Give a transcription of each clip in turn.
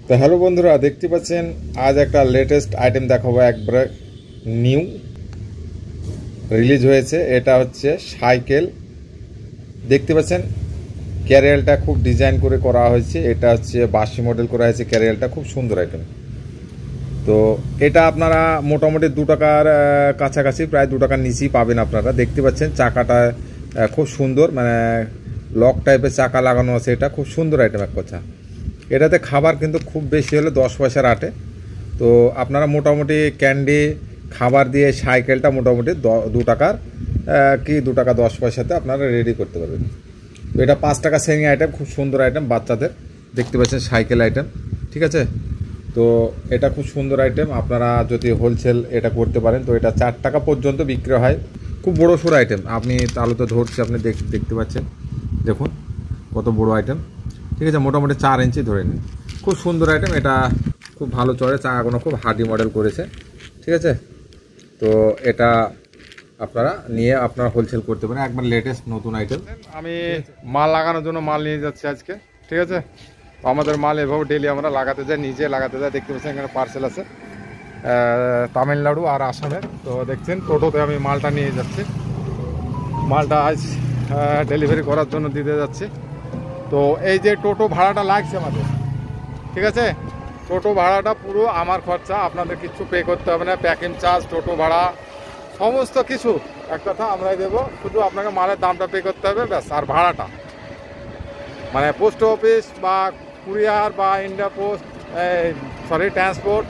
তো হ্যালো বন্ধুরা, দেখতে পাচ্ছেন আজ একটা লেটেস্ট আইটেম দেখাবো। একবারে নিউ রিলিজ হয়েছে। এটা হচ্ছে সাইকেল। দেখতে পাচ্ছেন ক্যারিয়ালটা খুব ডিজাইন করে করা হয়েছে। এটা হচ্ছে 82 মডেল করা হয়েছে। ক্যারিয়ালটা খুব সুন্দর আইটেম। তো এটা আপনারা মোটামুটি 2 টাকার কাছাকাছি, প্রায় 2 টাকার নিচেই পাবেন আপনারা। দেখতে পাচ্ছেন চাকাটা খুব সুন্দর, মানে লক টাইপের চাকা লাগানো আছে। এটা খুব সুন্দর আইটেম এক কথা। এটাতে খাবার কিন্তু খুব বেশি হলে 10 পয়সার আটে। তো আপনারা মোটামুটি ক্যান্ডি খাবার দিয়ে সাইকেলটা মোটামুটি 2 টাকার কি 2 টাকা 10 পয়সাতে আপনারা রেডি করতে পারবেন। তো এটা 5 টাকা সেলিং আইটেম, খুব সুন্দর আইটেম বাচ্চাদের। দেখতে পাচ্ছেন সাইকেল আইটেম, ঠিক আছে। তো এটা খুব সুন্দর আইটেম। আপনারা যদি হোলসেল এটা করতে পারেন তো এটা 4 টাকা পর্যন্ত বিক্রি হয়। খুব বড় সড়ো আইটেম। আপনি তাহলে তো ধরছি, আপনি দেখতে পাচ্ছেন, দেখুন কত বড় আইটেম, ঠিক আছে। মোটামুটি 4 ইঞ্চি ধরে নিন। খুব সুন্দর আইটেম। এটা খুব ভালো চলে, চাকাগুলো খুব হার্ডি মডেল করেছে, ঠিক আছে। তো এটা আপনারা নিয়ে আপনারা হোলসেল করতে পারেন, একবার লেটেস্ট নতুন আইটেম। আমি মাল লাগানোর জন্য মাল নিয়ে যাচ্ছি আজকে, ঠিক আছে। তো আমাদের মাল এভাবে ডেলি আমরা লাগাতে যাই, নিজে লাগাতে যাই। দেখতে পাচ্ছেন এখানে পার্সেল আছে তামিলনাড়ু আর আসামের। তো দেখছেন টোটোতে আমি মালটা নিয়ে যাচ্ছি। মালটা আজ ডেলিভারি করার জন্য দিতে যাচ্ছি। তো এই যে টোটো ভাড়াটা লাগছে আমাদের, ঠিক আছে। টোটো ভাড়াটা পুরো আমার খরচা, আপনাদের কিছু পে করতে হবে না। প্যাকিং চার্জ, টোটো ভাড়া, সমস্ত কিছু এক কথা আমরাই দেবো। শুধু আপনাকে মালের দামটা পে করতে হবে, ব্যাস। আর ভাড়াটা মানে পোস্ট অফিস বা কুরিয়ার বা ইন্ডিয়া পোস্ট ট্রান্সপোর্ট,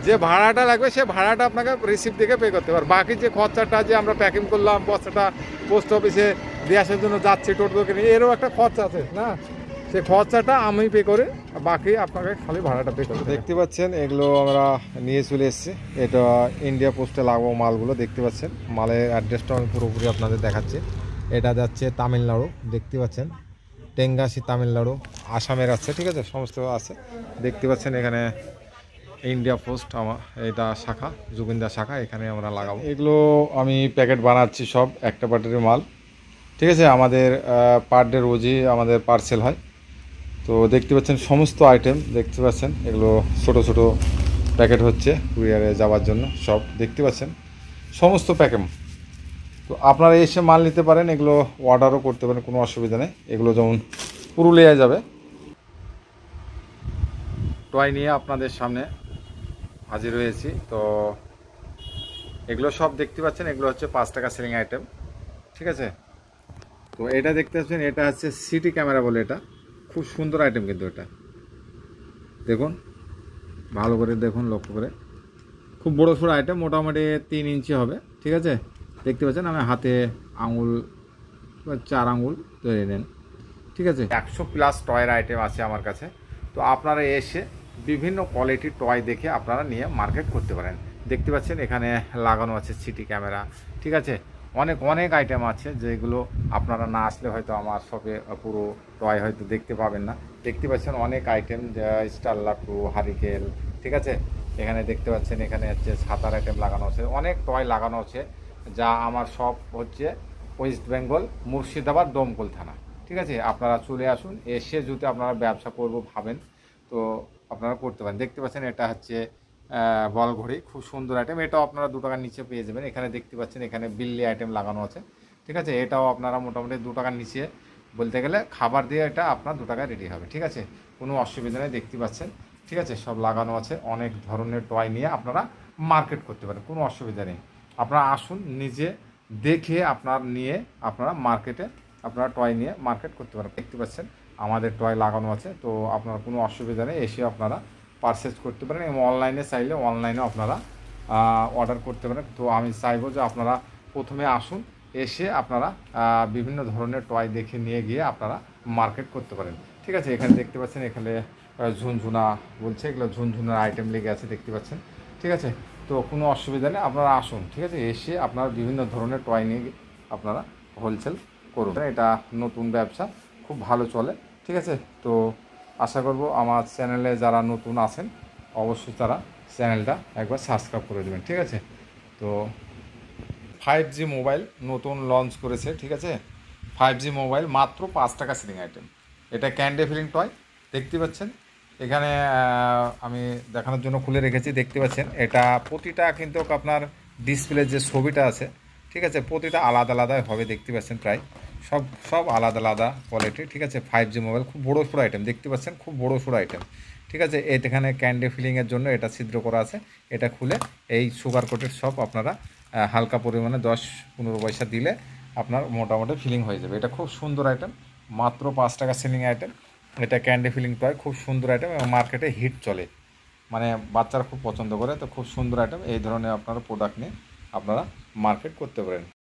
যে ভাড়াটা লাগবে সে ভাড়াটা আপনাকে রিসিপ্ট থেকে পে করতে পারবে। বাকি যে খরচাটা, যে আমরা প্যাকিং করলাম, বস্তাটা পোস্ট অফিসে দিয়ে আসার জন্য যাচ্ছি টোটোকে নিয়ে, এরও একটা খরচা আছে না, সে খরচাটা আমি পে করি, বাকি আপনাকে খালি ভাড়াটা পে করতে। দেখতে পাচ্ছেন এগুলো আমরা নিয়ে চলে এসেছি। এটা ইন্ডিয়া পোস্টে লাগাবো মালগুলো। দেখতে পাচ্ছেন মালের অ্যাড্রেসটা আমি পুরোপুরি আপনাদের দেখাচ্ছি। এটা যাচ্ছে তামিলনাড়ু, দেখতে পাচ্ছেন টেঙ্গাসি তামিলনাড়ু, আসামের আছে, ঠিক আছে, সমস্ত আছে। দেখতে পাচ্ছেন এখানে ইন্ডিয়া পোস্ট আমার এটা শাখা, যোগিন্দা শাখা, এখানে আমরা লাগাবো। এগুলো আমি প্যাকেট বানাচ্ছি সব, একটা পার্টির মাল, ঠিক আছে। আমাদের পার ডে রোজই আমাদের পার্সেল হয়। তো দেখতে পাচ্ছেন সমস্ত আইটেম, দেখতে পাচ্ছেন এগুলো ছোট ছোট প্যাকেট হচ্ছে কুরিয়ারে যাওয়ার জন্য। সব দেখতে পাচ্ছেন সমস্ত প্যাকেট। তো আপনারা এসে মাল নিতে পারেন, এগুলো অর্ডারও করতে পারেন, কোনো অসুবিধা নেই। এগুলো যেমন পুরুলিয়ায় যাবে। টয় নিয়ে আপনাদের সামনে হাজির হয়েছি। তো এগুলো সব দেখতে পাচ্ছেন, এগুলো হচ্ছে 5 টাকা সেলিং আইটেম, ঠিক আছে। তো এটা দেখতে পাচ্ছেন, এটা হচ্ছে সিটি ক্যামেরা বলে। এটা খুব সুন্দর আইটেম কিন্তু। এটা দেখুন, ভালো করে দেখুন, লক্ষ্য করে। খুব বড় সড়ো আইটেম, মোটামুটি 3 ইঞ্চি হবে, ঠিক আছে। দেখতে পাচ্ছেন আমি হাতে আঙুল 4 আঙুল ধরে নেন, ঠিক আছে। 100+ টয়ের আইটেম আছে আমার কাছে। তো আপনারা এসে বিভিন্ন কোয়ালিটির টয় দেখে আপনারা নিয়ে মার্কেট করতে পারেন। দেখতে পাচ্ছেন এখানে লাগানো আছে সিটি ক্যামেরা, ঠিক আছে। অনেক অনেক আইটেম আছে যেগুলো আপনারা না আসলে হয়তো আমার শপে পুরো টয় হয়তো দেখতে পাবেন না। দেখতে পাচ্ছেন অনেক আইটেম, স্টার লাট্টু, হারিকেল, ঠিক আছে। এখানে দেখতে পাচ্ছেন এখানে হচ্ছে ছাতার আইটেম লাগানো আছে, অনেক টয় লাগানো আছে। যা আমার শপ হচ্ছে ওয়েস্ট বেঙ্গল, মুর্শিদাবাদ, দমকল থানা, ঠিক আছে। আপনারা চলে আসুন। এসে যদি আপনারা ব্যবসা করবো ভাবেন তো আপনারা করতে পারেন। দেখতে পাচ্ছেন এটা হচ্ছে বল ঘড়ি, খুব সুন্দর আইটেম। এটাও আপনারা 2 টাকার নিচে পেয়ে যাবেন। এখানে দেখতে পাচ্ছেন এখানে বিল্লি আইটেম লাগানো আছে, ঠিক আছে। এটাও আপনারা মোটামুটি 2 টাকার নিচে, বলতে গেলে খাবার দিয়ে এটা আপনার 2 টাকায় রেডি হবে, ঠিক আছে। কোনো অসুবিধা নেই, দেখতে পাচ্ছেন, ঠিক আছে। সব লাগানো আছে। অনেক ধরনের টয় নিয়ে আপনারা মার্কেট করতে পারেন, কোনো অসুবিধা নেই। আপনারা আসুন, নিজে দেখে আপনার নিয়ে আপনারা মার্কেটে আপনারা টয় নিয়ে মার্কেট করতে পারেন। দেখতে পাচ্ছেন আমাদের টয় লাগানো আছে। তো আপনার কোনো অসুবিধা নেই, এসে আপনারা পারচেজ করতে পারেন। এবং অনলাইনে চাইলে অনলাইনেও আপনারা অর্ডার করতে পারেন। তো আমি চাইবো যে আপনারা প্রথমে আসুন, এসে আপনারা বিভিন্ন ধরনের টয় দেখে নিয়ে গিয়ে আপনারা মার্কেট করতে পারেন, ঠিক আছে। এখানে দেখতে পাচ্ছেন এখানে ঝুনঝুনা বলছে, এগুলো ঝুনঝুনার আইটেম লেগে আছে, দেখতে পাচ্ছেন, ঠিক আছে। তো কোনো অসুবিধা নেই, আপনারা আসুন, ঠিক আছে। এসে আপনারা বিভিন্ন ধরনের টয় নিয়ে আপনারা হোলসেল করুন। এটা নতুন ব্যবসা, খুব ভালো চলে, ঠিক আছে। তো আশা করব আমার চ্যানেলে যারা নতুন আছেন অবশ্যই তারা চ্যানেলটা একবার সাবস্ক্রাইব করে দেবেন, ঠিক আছে। তো 5G মোবাইল নতুন লঞ্চ করেছে, ঠিক আছে। 5G মোবাইল মাত্র 5 টাকা সেলিং আইটেম। এটা ক্যান্ডি ফিলিং টয়, দেখতে পাচ্ছেন এখানে আমি দেখানোর জন্য খুলে রেখেছি, দেখতে পাচ্ছেন এটা প্রতিটা কিন্তু আপনার ডিসপ্লে যে ছবিটা আছে, ঠিক আছে, প্রতিটা আলাদা আলাদা হবে, দেখতে পাচ্ছেন প্রায় সব সব আলাদা আলাদা কোয়ালিটি, ঠিক আছে। 5G মোবাইল, খুব বড়ো সড়ো আইটেম, দেখতে পাচ্ছেন খুব বড়ো সড়ো আইটেম, ঠিক আছে। এখানে ক্যান্ডি ফিলিংয়ের জন্য এটা ছিদ্র করা আছে, এটা খুলে এই সুগার কোটের সব আপনারা হালকা পরিমাণে 10-15 পয়সা দিলে আপনার মোটামুটি ফিলিং হয়ে যাবে। এটা খুব সুন্দর আইটেম, মাত্র 5 টাকা সেলিং আইটেম। এটা ক্যান্ডি ফিলিং টয়, খুব সুন্দর আইটেম এবং মার্কেটে হিট চলে, মানে বাচ্চারা খুব পছন্দ করে। তো খুব সুন্দর আইটেম, এই ধরনের আপনারা প্রোডাক্ট নিয়ে আপনারা মার্কেট করতে পারেন।